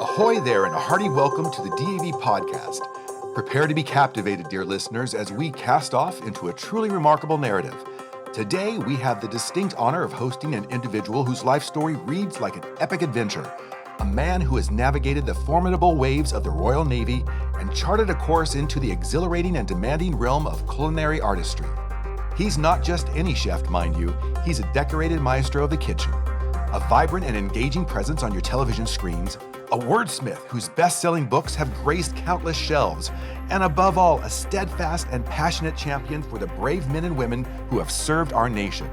Ahoy there, and a hearty welcome to the DAV podcast. Prepare to be captivated, dear listeners, as we cast off into a truly remarkable narrative. Today, we have the distinct honor of hosting an individual whose life story reads like an epic adventure. A man who has navigated the formidable waves of the Royal Navy and charted a course into the exhilarating and demanding realm of culinary artistry. He's not just any chef, mind you. He's a decorated maestro of the kitchen, a vibrant and engaging presence on your television screens, a wordsmith whose best-selling books have graced countless shelves, and above all, a steadfast and passionate champion for the brave men and women who have served our nation.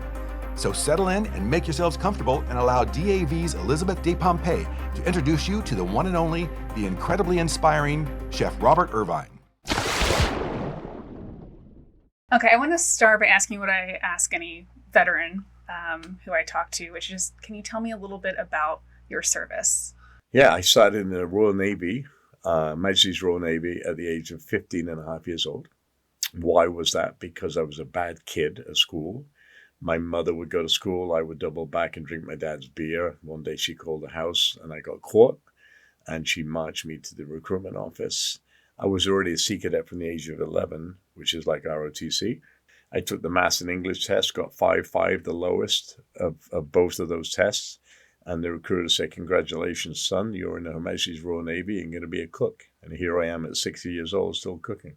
So settle in and make yourselves comfortable and allow DAV's Elizabeth de Pompey to introduce you to the one and only, the incredibly inspiring Chef Robert Irvine. Okay, I want to start by asking what I ask any veteran who I talk to, which is, can you tell me a little bit about your service? Yeah, I started in the Royal Navy, Majesty's Royal Navy, at the age of 15 and a half years old. Why was that? Because I was a bad kid at school. My mother would go to school, I would double back and drink my dad's beer. One day she called the house and I got caught, and she marched me to the recruitment office. I was already a sea cadet from the age of 11, which is like ROTC. I took the Maths and English test, got 5.5, the lowest of both of those tests. And the recruiter said, "Congratulations, son, you're in the Her Majesty's Royal Navy and going to be a cook." And here I am at 60 years old, still cooking.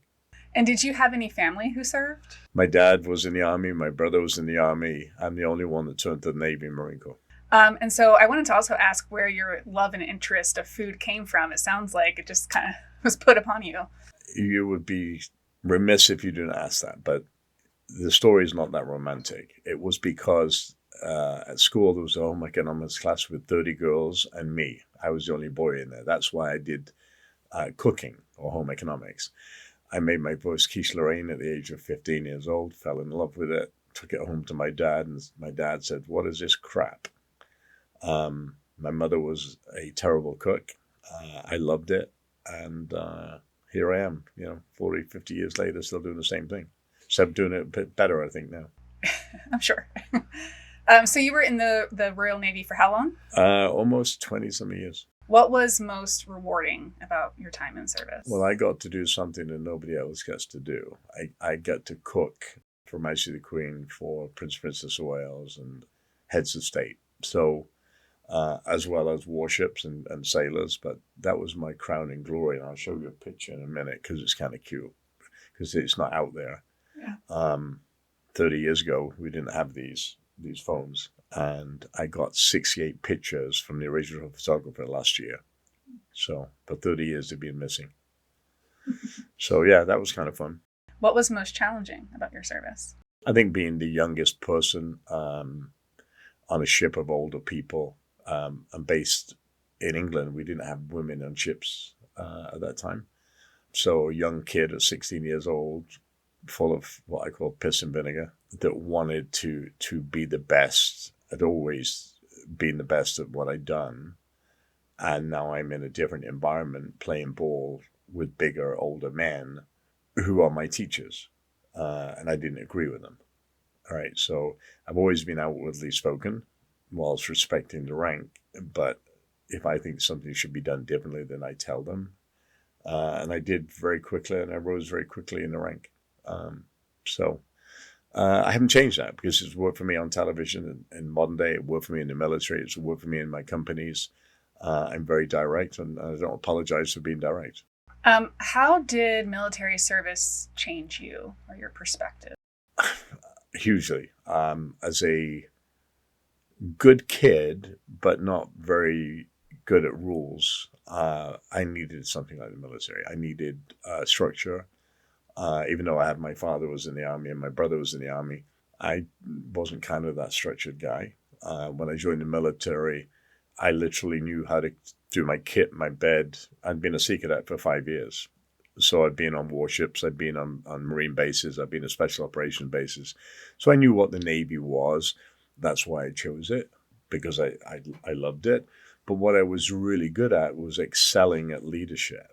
And did you have any family who served? My dad was in the Army. My brother was in the Army. I'm the only one that turned to the Navy and Marine Corps. And so I wanted to also ask where your love and interest of food came from. It sounds like it just kind of was put upon you. You would be remiss if you didn't ask that, but the story is not that romantic. It was because at school there was a home economics class with 30 girls and me. I was the only boy in there. That's why I did cooking or home economics. I made my first quiche Lorraine at the age of 15 years old, fell in love with it, took it home to my dad, and my dad said, "What is this crap?" My mother was a terrible cook. I loved it, and here I am, 40, 50 years later, still doing the same thing. Except doing it a bit better, I think, now. I'm sure. So you were in the Royal Navy for how long? Almost 20-some years. What was most rewarding about your time in service? Well, I got to do something that nobody else gets to do. I get to cook for Majesty the Queen, for Princess of Wales, and heads of state. So, as well as warships and sailors, but that was my crowning glory. And I'll show you a picture in a minute because it's kind of cute, because it's not out there. Yeah. 30 years ago, we didn't have these phones. And I got 68 pictures from the original photographer last year. So for 30 years, they've been missing. So yeah, that was kind of fun. What was most challenging about your service? I think being the youngest person on a ship of older people, and based in England, we didn't have women on ships at that time. So a young kid at 16 years old, full of what I call piss and vinegar, that wanted to be the best. I'd always been the best at what I'd done. And now I'm in a different environment, playing ball with bigger, older men who are my teachers. And I didn't agree with them. All right, so I've always been outwardly spoken whilst respecting the rank. But if I think something should be done differently, then I tell them. And I did very quickly, and I rose very quickly in the rank. I haven't changed that because it's worked for me on television in modern day. It worked for me in the military. It's worked for me in my companies. I'm very direct, and I don't apologize for being direct. How did military service change you or your perspective? Hugely. As a good kid, but not very good at rules, I needed something like the military. I needed structure. Even though my father was in the Army and my brother was in the Army, I wasn't kind of that structured guy. When I joined the military, I literally knew how to do my kit, my bed. I'd been a sea cadet for 5 years. So I'd been on warships, I'd been on Marine bases, I'd been on special operation bases. So I knew what the Navy was. That's why I chose it, because I loved it. But what I was really good at was excelling at leadership.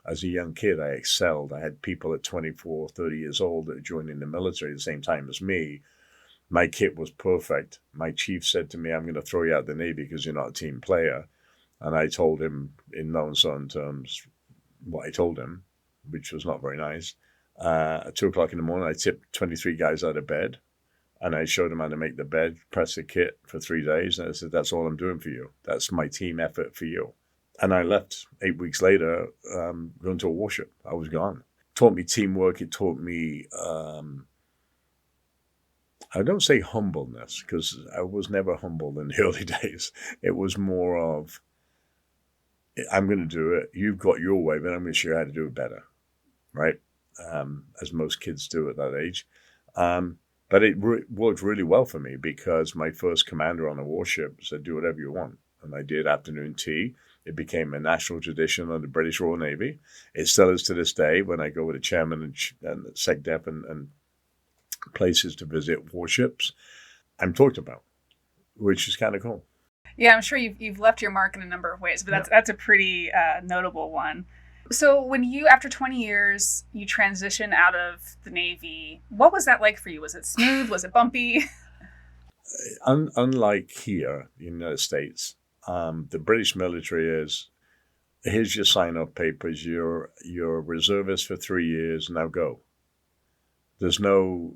As a young kid, I excelled. I had people at 24, 30 years old that joined in the military at the same time as me. My kit was perfect. My chief said to me, "I'm going to throw you out of the Navy because you're not a team player." And I told him in no uncertain terms what I told him, which was not very nice. At 2 o'clock in the morning, I tipped 23 guys out of bed, and I showed them how to make the bed, press the kit for 3 days. And I said, that's all I'm doing for you. That's my team effort for you. And I left 8 weeks later, going to a warship. I was gone. It taught me teamwork. It taught me, I don't say humbleness, because I was never humble in the early days. It was more of, I'm going to do it. You've got your way, but I'm going to show you how to do it better, right? As most kids do at that age. But it worked really well for me, because my first commander on the warship said, do whatever you want. And I did afternoon tea. It became a national tradition of the British Royal Navy. It still is to this day when I go with the chairman and SecDef and places to visit warships. I'm talked about, which is kind of cool. Yeah, I'm sure you've left your mark in a number of ways, but that's a pretty notable one. So when you, after 20 years, you transition out of the Navy, what was that like for you? Was it smooth? Was it bumpy? Unlike here in the United States, the British military is, here's your sign-off papers, you're a reservist for 3 years, now go. There's no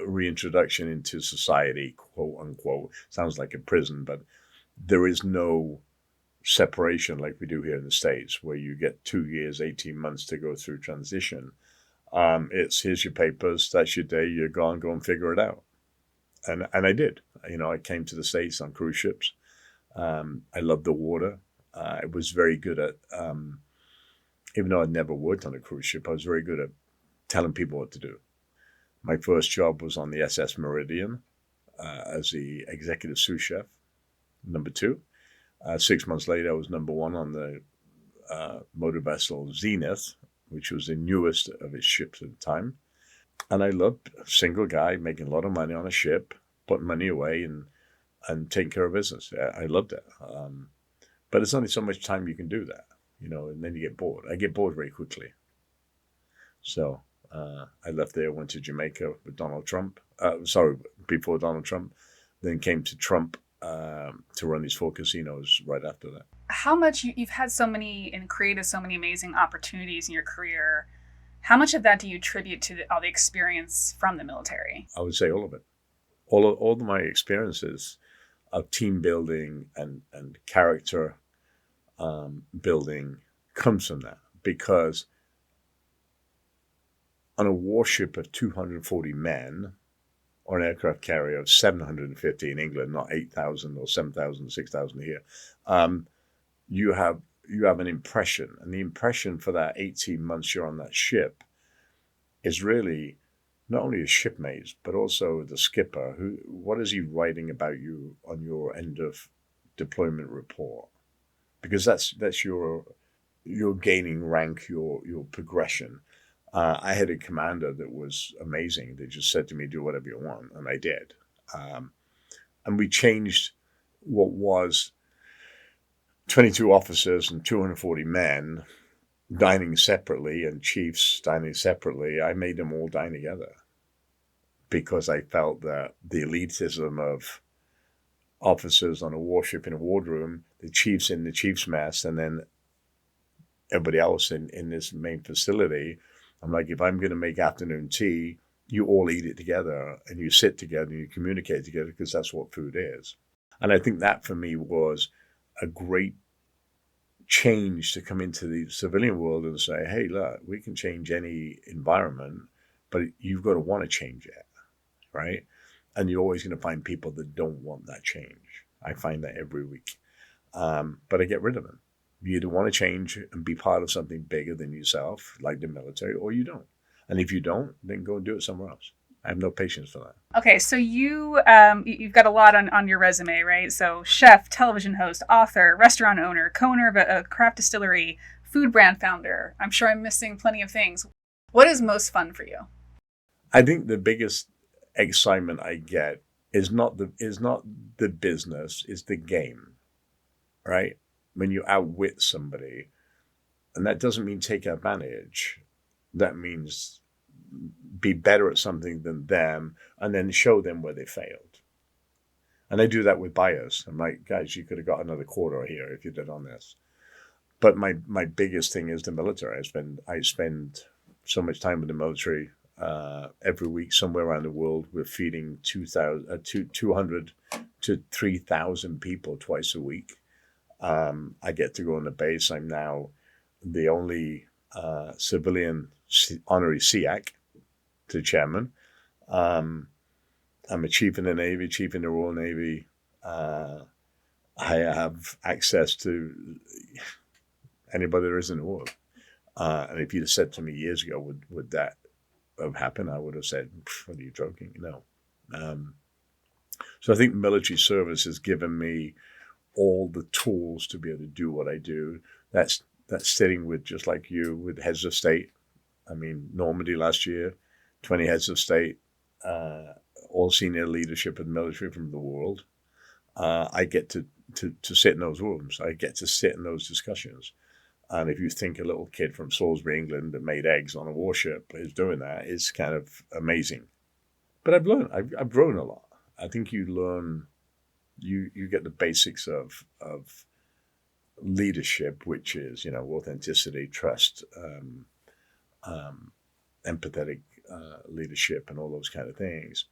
reintroduction into society, quote unquote. Sounds like a prison, but there is no separation like we do here in the States, where you get 2 years, 18 months to go through transition. It's, here's your papers, that's your day, you're gone, go and figure it out. And I did. I came to the States on cruise ships. I loved the water. I was very good at, even though I'd never worked on a cruise ship, I was very good at telling people what to do. My first job was on the SS Meridian as the executive sous chef, number 2. 6 months later, I was number 1 on the motor vessel Zenith, which was the newest of its ships at the time. And I loved a single guy making a lot of money on a ship, putting money away and taking care of business. I loved it. But it's only so much time you can do that, and then you get bored. I get bored very quickly. So I left there, went to Jamaica with Donald Trump. Before Donald Trump, then came to Trump to run these 4 casinos right after that. How much you've had so many and created so many amazing opportunities in your career. How much of that do you attribute to all the experience from the military? I would say all of it. All of my experiences of team building and character building comes from that, because on a warship of 240 men, or an aircraft carrier of 750 in England, not 8,000 or 7,000, 6,000 here, you have an impression. And the impression for that 18 months you're on that ship is really not only the shipmates, but also the skipper. What is he writing about you on your end of deployment report? Because that's your gaining rank, your progression. I had a commander that was amazing. They just said to me, do whatever you want. And I did. And we changed what was 22 officers and 240 men dining separately and chiefs dining separately. I made them all dine together, because I felt that the elitism of officers on a warship in a wardroom, the chiefs in the chief's mess, and then everybody else in this main facility. I'm like, if I'm going to make afternoon tea, you all eat it together and you sit together and you communicate together, because that's what food is. And I think that for me was a great change to come into the civilian world and say, hey, look, we can change any environment, but you've got to want to change it, right? And you're always going to find people that don't want that change. I find that every week. But I get rid of them. You either want to change and be part of something bigger than yourself, like the military, or you don't. And if you don't, then go and do it somewhere else. I have no patience for that. Okay, so you've got a lot on your resume, right? So chef, television host, author, restaurant owner, co-owner of a craft distillery, food brand founder. I'm sure I'm missing plenty of things. What is most fun for you? I think the biggest excitement I get is not the business, it's the game, right? When you outwit somebody, and that doesn't mean take advantage. That means be better at something than them, and then show them where they failed. And I do that with buyers. I'm like, guys, you could have got another quarter here if you did on this. But my biggest thing is the military. I spend so much time with the military every week somewhere around the world. We're feeding 200 to 3,000 people twice a week. I get to go on the base. I'm now the only civilian honorary SEAC to chairman. I'm a chief in the Navy, chief in the Royal Navy. I have access to anybody there is in the world. And if you'd have said to me years ago, would that have happened? I would have said, what are you joking? No. So I think military service has given me all the tools to be able to do what I do. That's sitting with, just like you, with heads of state. I mean, Normandy last year, 20 heads of state, all senior leadership of the military from the world. I get to sit in those rooms. I get to sit in those discussions. And if you think a little kid from Salisbury, England, that made eggs on a warship is doing that, it's kind of amazing. But I've learned, I've grown a lot. I think you learn, you get the basics of leadership, which is, authenticity, trust, empathetic leadership, and all those kind of things.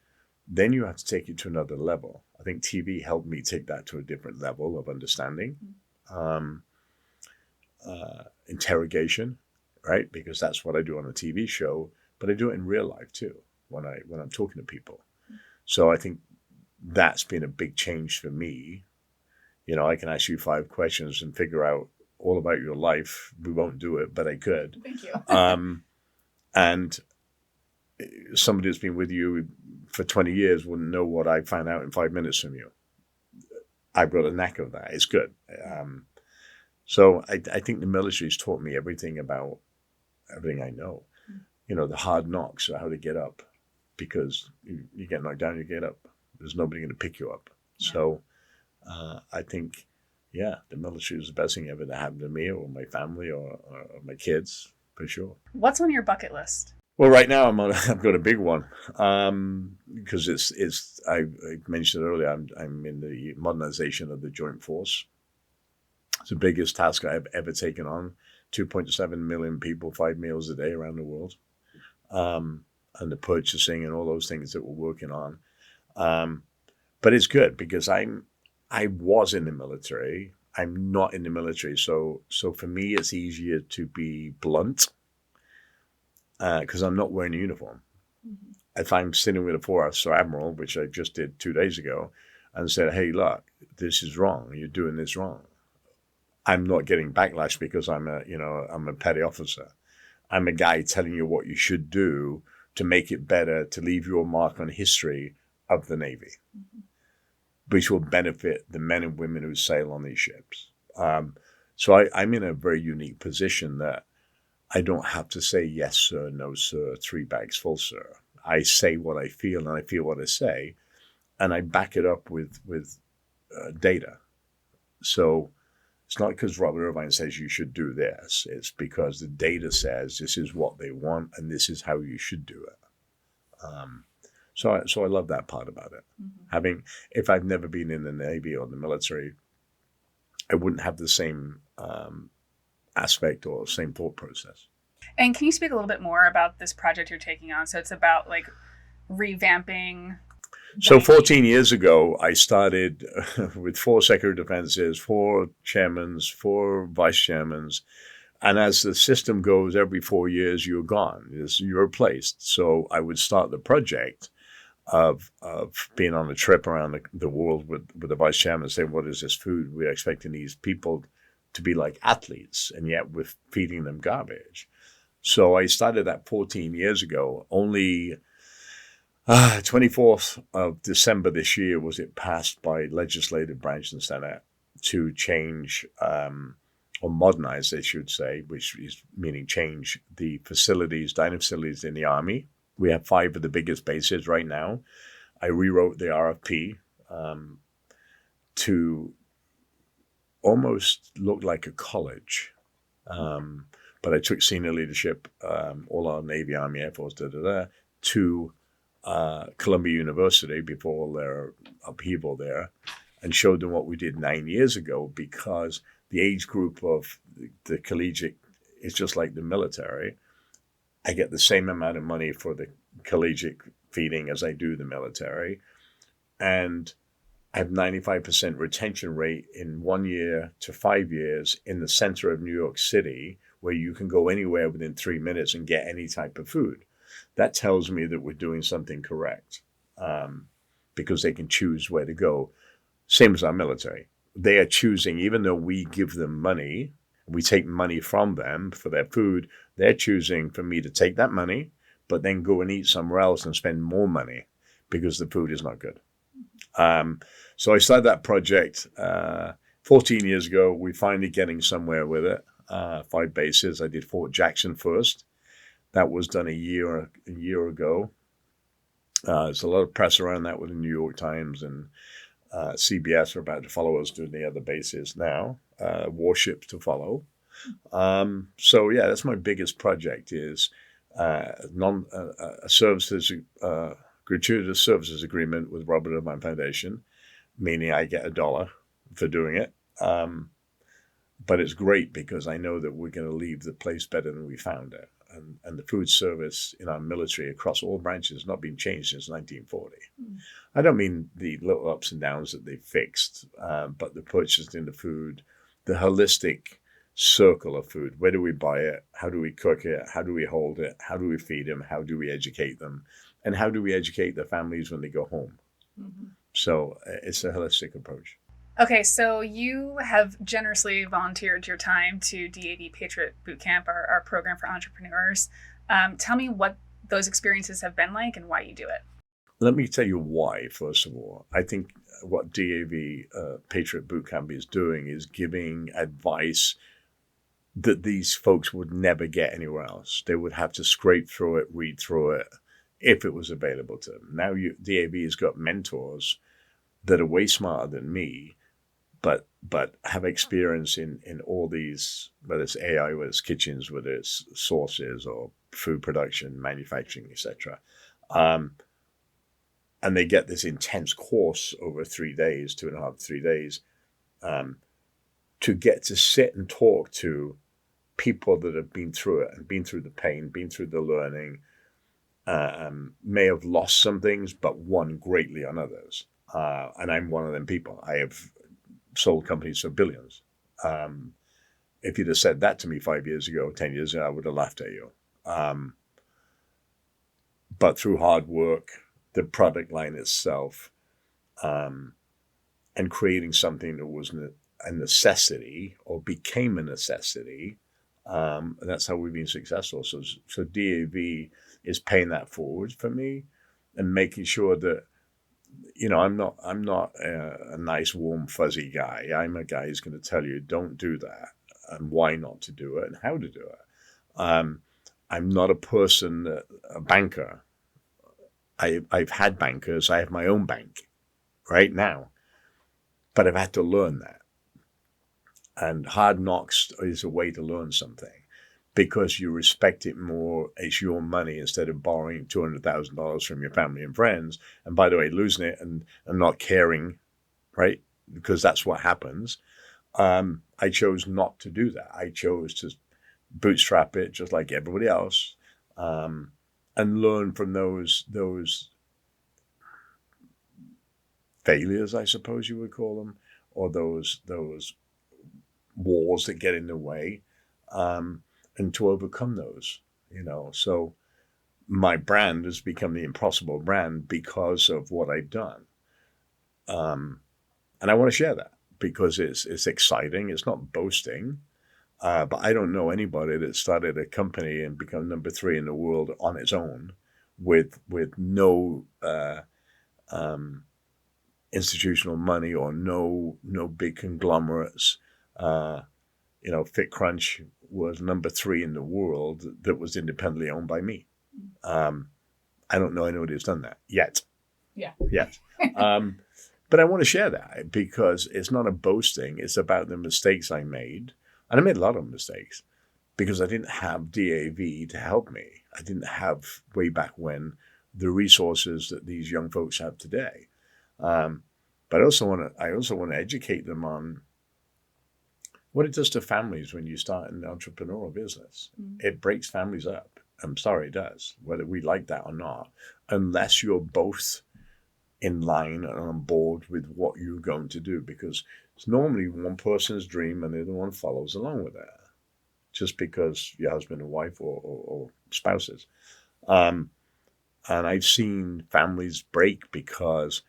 Then you have to take it to another level. I think TV helped me take that to a different level of understanding. Interrogation, right? Because that's what I do on a TV show, but I do it in real life too when I'm talking to people. So I think that's been a big change for me. I can ask you 5 questions and figure out all about your life. We won't do it, but I could. Thank you. And somebody who's been with you for 20 years wouldn't know what I found out in 5 minutes from you. I've got a knack of that. It's good. So I think the military's taught me everything about everything I know. The hard knocks are how to get up, because you get knocked down, you get up. There's nobody going to pick you up. Yeah. So I think, the military is the best thing ever to happen to me or my family or my kids, for sure. What's on your bucket list? Well, right now I've got a big one, because it's I mentioned earlier, I'm in the modernization of the joint force. It's the biggest task I've ever taken on. 2.7 million people, 5 meals a day around the world, and the purchasing and all those things that we're working on. But it's good because I was in the military. I'm not in the military, so for me it's easier to be blunt, because I'm not wearing a uniform. Mm-hmm. If I'm sitting with a 4-star admiral, which I just did 2 days ago, and said, "Hey, look, this is wrong. You're doing this wrong," I'm not getting backlash because I'm a petty officer. I'm a guy telling you what you should do to make it better, to leave your mark on history of the Navy, mm-hmm. which will benefit the men and women who sail on these ships. So I'm in a very unique position that I don't have to say yes, sir, no, sir, 3 bags full, sir. I say what I feel, and I feel what I say, and I back it up with data. So it's not because Robert Irvine says you should do this. It's because the data says this is what they want and this is how you should do it. So I love that part about it. Mm-hmm. If I've never been in the Navy or the military, I wouldn't have the same aspect or same thought process. And can you speak a little bit more about this project you're taking on? So it's about revamping. So 14 years ago, I started with 4 Secretary of Defenses, 4 chairmans, 4 vice chairmans. And as the system goes, every 4 years, you're gone. You're replaced. So I would start the project of being on a trip around the world with the vice chairman and say, what is this food? We're expecting these people to be like athletes, and yet we're feeding them garbage. So I started that 14 years ago. Only 24th of December this year was it passed by legislative branch and Senate to change or modernize, they should say, which is meaning change the facilities, dining facilities in the Army. We have 5 of the biggest bases right now. I rewrote the RFP to almost look like a college. But I took senior leadership, all our Navy, Army, Air Force, to Columbia University before their upheaval there, and showed them what we did 9 years ago, because the age group of the collegiate is just like the military. I get the same amount of money for the collegiate feeding as I do the military. And I have 95% retention rate in 1 year to 5 years in the center of New York City, where you can go anywhere within 3 minutes and get any type of food. That tells me that we're doing something correct, because they can choose where to go. Same as our military. They are choosing, even though we give them money, we take money from them for their food, they're choosing for me to take that money, but then go and eat somewhere else and spend more money because the food is not good. So I started that project 14 years ago. We're finally getting somewhere with it. 5 bases. I did Fort Jackson first. That was done a year ago. There's a lot of press around that with the New York Times, and CBS are about to follow us doing the other bases now. Warships to follow. So yeah, that's my biggest project, is gratuitous services agreement with Robert Irvine Foundation, meaning I get $1 for doing it. But it's great because I know that we're going to leave the place better than we found it. And the food service in our military across all branches has not been changed since 1940. I don't mean the little ups and downs that they fixed, but the purchasing the food, the holistic circle of food. Where do we buy it? How do we cook it? How do we hold it? How do we feed them? How do we educate them? And how do we educate the families when they go home? Mm-hmm. So it's a holistic approach. Okay, so you have generously volunteered your time to DAV Patriot Bootcamp, our program for entrepreneurs. Tell me what those experiences have been like and why you do it. Let me tell you why, first of all. I think what DAV Patriot Bootcamp is doing is giving advice that these folks would never get anywhere else. They would have to scrape through it, read through it, if it was available to them. Now DAV has got mentors that are way smarter than me, but have experience in all these, whether it's AI, whether it's kitchens, whether it's sources or food production, manufacturing, etc. And they get this intense course over 3 days, 2.5, 3 days, to get to sit and talk to people that have been through it and been through the pain, been through the learning, may have lost some things, but won greatly on others. And I'm one of them people. I have sold companies for billions. If you'd have said that to me 5 years ago, 10 years ago, I would have laughed at you. But through hard work, the product line itself, and creating something that was a necessity or became a necessity, and that's how we've been successful. So DAV is paying that forward for me and making sure that, I'm not a nice, warm, fuzzy guy. I'm a guy who's going to tell you, don't do that, and why not to do it, and how to do it. I'm not a banker. I've had bankers. I have my own bank right now, but I've had to learn that. And hard knocks is a way to learn something, because you respect it more. It's your money instead of borrowing $200,000 from your family and friends. And by the way, losing it and not caring, right? Because that's what happens. I chose not to do that. I chose to bootstrap it just like everybody else, and learn from those failures, I suppose you would call them, or those walls that get in the way. And to overcome those, So my brand has become the Impossible brand because of what I've done. And I want to share that because it's exciting. It's not boasting. But I don't know anybody that started a company and become number 3 in the world on its own with no institutional money or no big conglomerates. FitCrunch was number 3 in the world that was independently owned by me. I don't know anybody who's done that yet. Yeah. Yet. But I want to share that because it's not a boasting. It's about the mistakes I made. And I made a lot of mistakes because I didn't have DAV to help me. I didn't have, way back when, the resources that these young folks have today. But I also want to educate them on what it does to families when you start an entrepreneurial business. It breaks families up. I'm sorry, it does, whether we like that or not, unless you're both in line and on board with what you're going to do, because it's normally one person's dream and the other one follows along with that, just because you're husband and wife or spouses. And I've seen families break because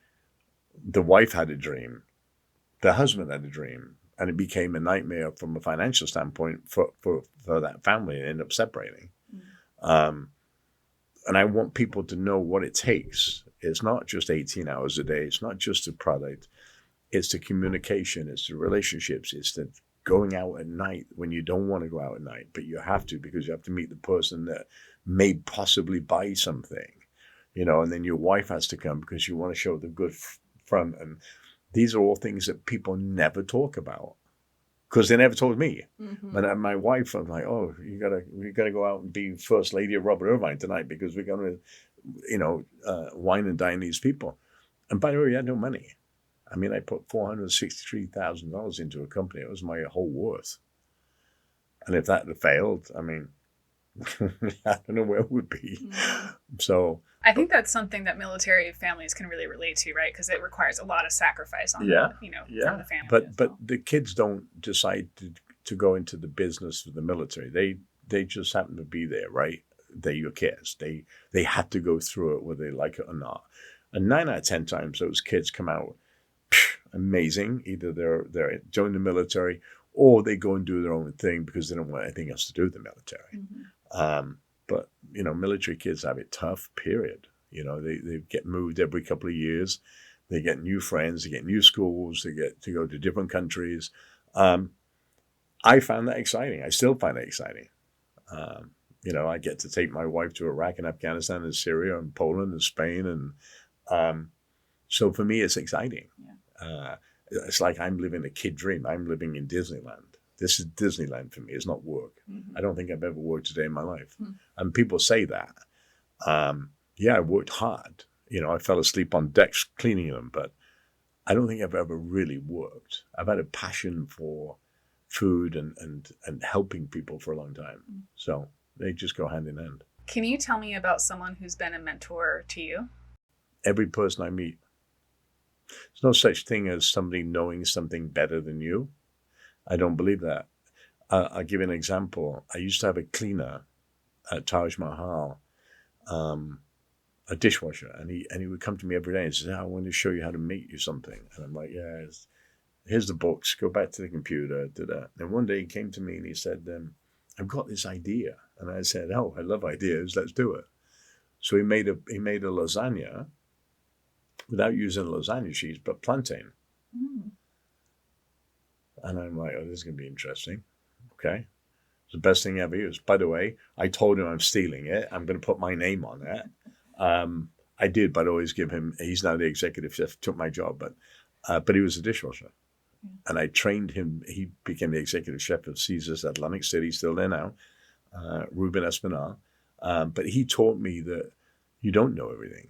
the wife had a dream, the husband had a dream, and it became a nightmare from a financial standpoint for that family, and ended up separating. And I want people to know what it takes. It's not just 18 hours a day. It's not just the product. It's the communication. It's the relationships. It's the going out at night when you don't want to go out at night, but you have to, because you have to meet the person that may possibly buy something, and then your wife has to come because you want to show the good front. And these are all things that people never talk about, because they never told me. But my wife, I'm like, oh, we gotta go out and be first lady of Robert Irvine tonight, because we're gonna, wine and dine these people. And by the way, we had no money. I mean, I put $463,000 into a company. It was my whole worth. And if that had failed, I mean, I don't know where it would be. So I think that's something that military families can really relate to, right? Because it requires a lot of sacrifice on from the family. But the kids don't decide to go into the business of the military. They just happen to be there, right? They're your kids. They had to go through it whether they like it or not. And 9 out of 10 times those kids come out amazing. Either they're join the military, or they go and do their own thing because they don't want anything else to do with the military. But military kids have it tough, period. They get moved every couple of years. They get new friends. They get new schools. They get to go to different countries. I found that exciting. I still find it exciting. I get to take my wife to Iraq and Afghanistan and Syria and Poland and Spain. And so for me, it's exciting. It's like I'm living a kid dream. I'm living in Disneyland. This is Disneyland for me. It's not work. I don't think I've ever worked a day in my life. And people say that. I worked hard. I fell asleep on decks cleaning them, but I don't think I've ever really worked. I've had a passion for food and helping people for a long time. So they just go hand in hand. Can you tell me about someone who's been a mentor to you? Every person I meet. There's no such thing as somebody knowing something better than you. I don't believe that. I'll give you an example. I used to have a cleaner at Taj Mahal, a dishwasher, and he would come to me every day and say, I want to show you how to make you something. And I'm like, here's the books, go back to the computer, do that. And one day he came to me and he said, I've got this idea. And I said, oh, I love ideas, let's do it. So he made a lasagna without using lasagna sheets, but plantain. And I'm like, oh, this is going to be interesting. Okay. It's the best thing I ever used. By the way, I told him I'm stealing it. I'm going to put my name on it. I did, but I always give him, he's now the executive chef, took my job, but he was a dishwasher. And I trained him. He became the executive chef of Caesar's Atlantic City, still there now, Ruben Espinal. But he taught me that you don't know everything.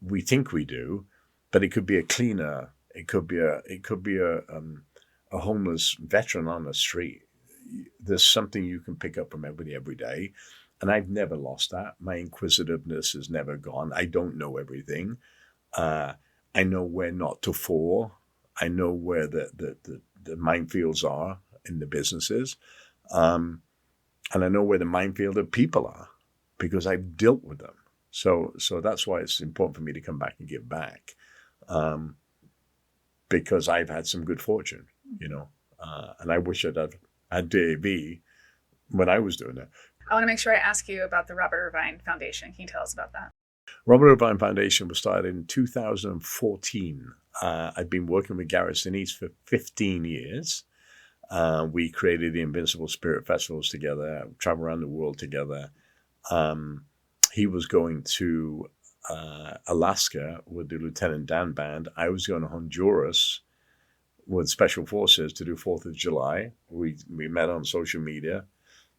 We think we do, but it could be a cleaner. It could be a homeless veteran on the street. There's something you can pick up from everybody every day. And I've never lost that. My inquisitiveness has never gone. I don't know everything. I know where not to fall. I know where the minefields are in the businesses. And I know where the minefield of people are because I've dealt with them. So that's why it's important for me to come back and give back. Because I've had some good fortune, and I wish I'd had DAV when I was doing it. I want to make sure I ask you about the Robert Irvine Foundation. Can you tell us about that? Robert Irvine Foundation was started in 2014. I've been working with Garrett Sinise for 15 years. We created the Invincible Spirit Festivals together, traveled around the world together. He was going to Alaska with the Lieutenant Dan Band. I was going to Honduras with Special Forces to do 4th of July. We met on social media.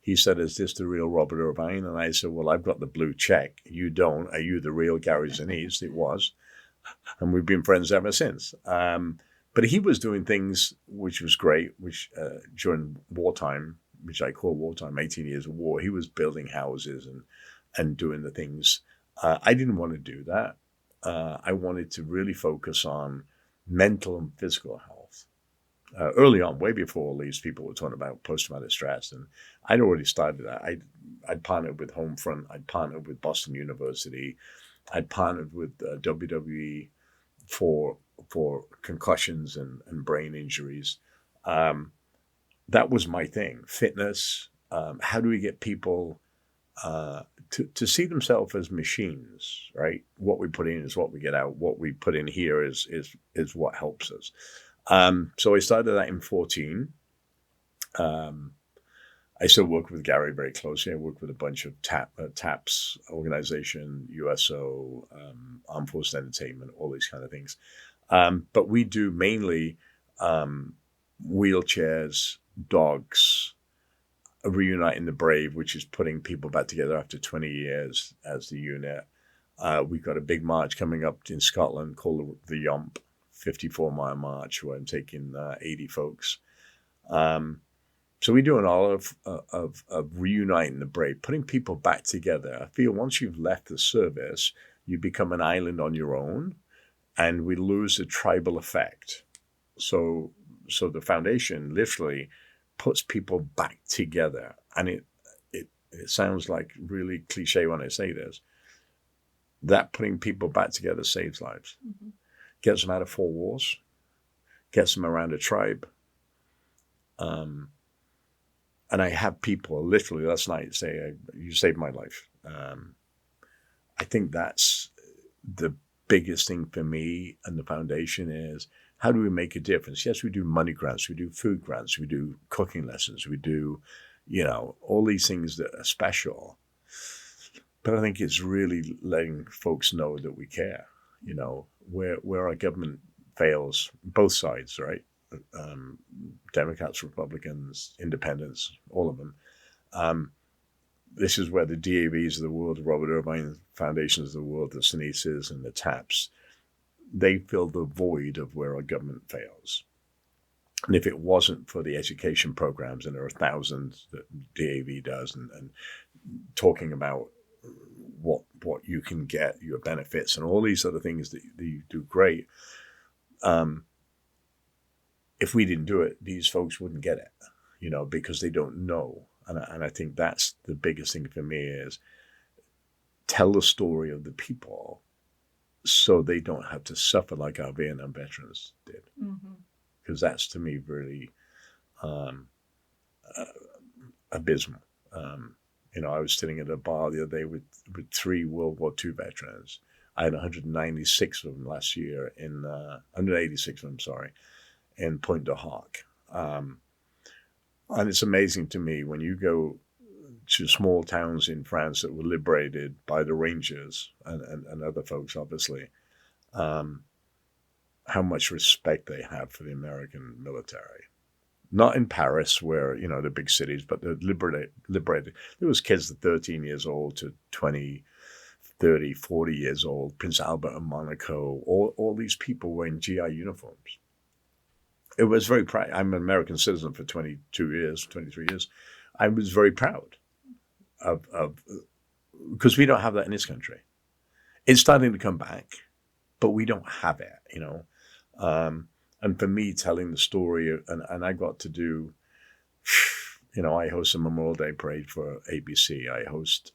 He said, "Is this the real Robert Irvine?" And I said, "Well, I've got the blue check. You don't. Are you the real Gary Sinise?" It was. And we've been friends ever since. But he was doing things which was great, which during wartime, which I call wartime, 18 years of war, he was building houses and doing the things. I didn't want to do that. I wanted to really focus on mental and physical health. Early on, way before all these people were talking about post-traumatic stress, and I'd already started that. I'd partnered with Homefront. I'd partnered with Boston University. I'd partnered with WWE for concussions and brain injuries. That was my thing. Fitness. How do we get people to see themselves as machines, right? What we put in is what we get out. What we put in here is what helps us. So I started that in 2014. I still work with Gary very closely. I work with a bunch of TAPS organization, USO, Armed Forces Entertainment, all these kind of things. But we do mainly wheelchairs, dogs, Reuniting the Brave, which is putting people back together after 20 years as the unit. We've got a big march coming up in Scotland called the Yomp, 54-mile march, where I'm taking 80 folks. So we're doing all of reuniting the brave, putting people back together. I feel once you've left the service, you become an island on your own, and we lose the tribal effect. So the foundation literally puts people back together, and it sounds like really cliche when I say this. That putting people back together saves lives, gets them out of 4 wars, gets them around a tribe. And I have people literally last night say, "You saved my life." I think that's the biggest thing for me and the foundation is, how do we make a difference? Yes, we do money grants, we do food grants, we do cooking lessons, we do, all these things that are special. But I think it's really letting folks know that we care, where our government fails, both sides, right? Democrats, Republicans, independents, all of them. This is where the DAVs of the world, the Robert Irvine Foundations of the world, the Sinises and the TAPS, they fill the void of where our government fails. And if it wasn't for the education programs, and there are thousands that DAV does, and talking about what you can get, your benefits, and all these other things that you do great, if we didn't do it, these folks wouldn't get it, because they don't know. And I think that's the biggest thing for me is tell the story of the people so they don't have to suffer like our Vietnam veterans did. Because that's, to me, really abysmal. I was sitting at a bar the other day with 3 World War II veterans. I had 196 of them last year 186 of them, sorry, in Pointe du Hoc. And it's amazing to me when you go to small towns in France that were liberated by the Rangers and other folks, obviously, how much respect they have for the American military. Not in Paris, where, the big cities, but they're liberated. There was kids at 13 years old to 20, 30, 40 years old, Prince Albert and Monaco, all these people wearing GI uniforms. It was very proud. I'm an American citizen for 23 years. I was very proud of because we don't have that in this country. It's starting to come back, but we don't have it, And for me, telling the story, and I got to do, I host a Memorial Day parade for ABC. I host,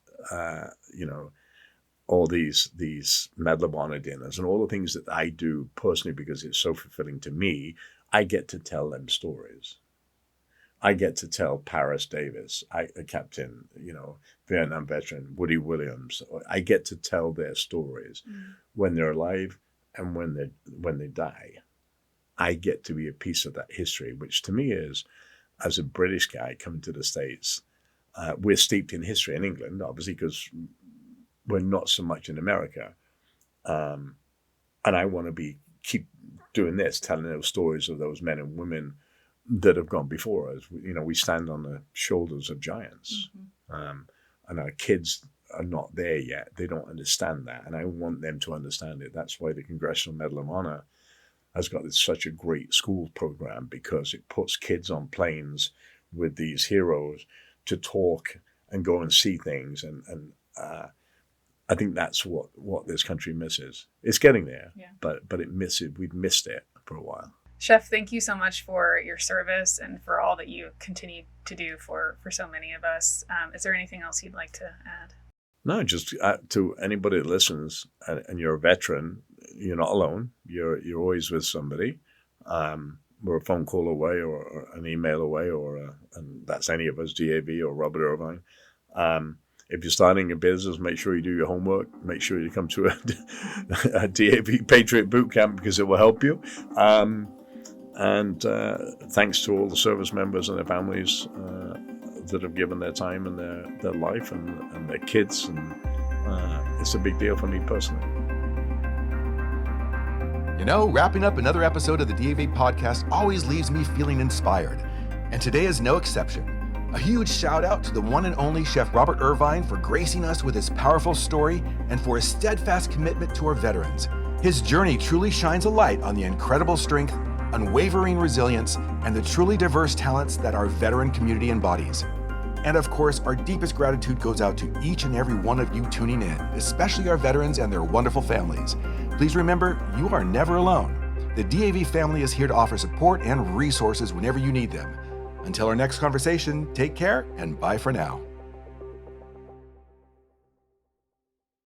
all these Medal of Honor dinners and all the things that I do personally because it's so fulfilling to me. I get to tell them stories. I get to tell Paris Davis, a captain, Vietnam veteran, Woody Williams. I get to tell their stories when they're alive and when they die. I get to be a piece of that history, which to me is, as a British guy coming to the States, we're steeped in history in England, obviously, because we're not so much in America. And I want to keep doing this, telling those stories of those men and women that have gone before us. We stand on the shoulders of giants, and our kids are not there yet. They don't understand that, and I want them to understand it. That's why the Congressional Medal of Honor has got such a great school program, because it puts kids on planes with these heroes to talk and go and see things, and I think that's what this country misses. It's getting there, but we've missed it for a while. Chef, thank you so much for your service and for all that you continue to do for so many of us. Is there anything else you'd like to add? No, just to anybody that listens, and you're a veteran, you're not alone. You're always with somebody. We're a phone call away, or an email away, and that's any of us, DAV or Robert Irvine. If you're starting a business, make sure you do your homework. Make sure you come to a DAV Patriot Boot Camp, because it will help you. And thanks to all the service members and their families that have given their time and their life and their kids. And it's a big deal for me personally. Wrapping up another episode of the DAV podcast always leaves me feeling inspired. And today is no exception. A huge shout out to the one and only Chef Robert Irvine for gracing us with his powerful story and for his steadfast commitment to our veterans. His journey truly shines a light on the incredible strength, unwavering resilience, and the truly diverse talents that our veteran community embodies. And of course, our deepest gratitude goes out to each and every one of you tuning in, especially our veterans and their wonderful families. Please remember, you are never alone. The DAV family is here to offer support and resources whenever you need them. Until our next conversation, take care and bye for now.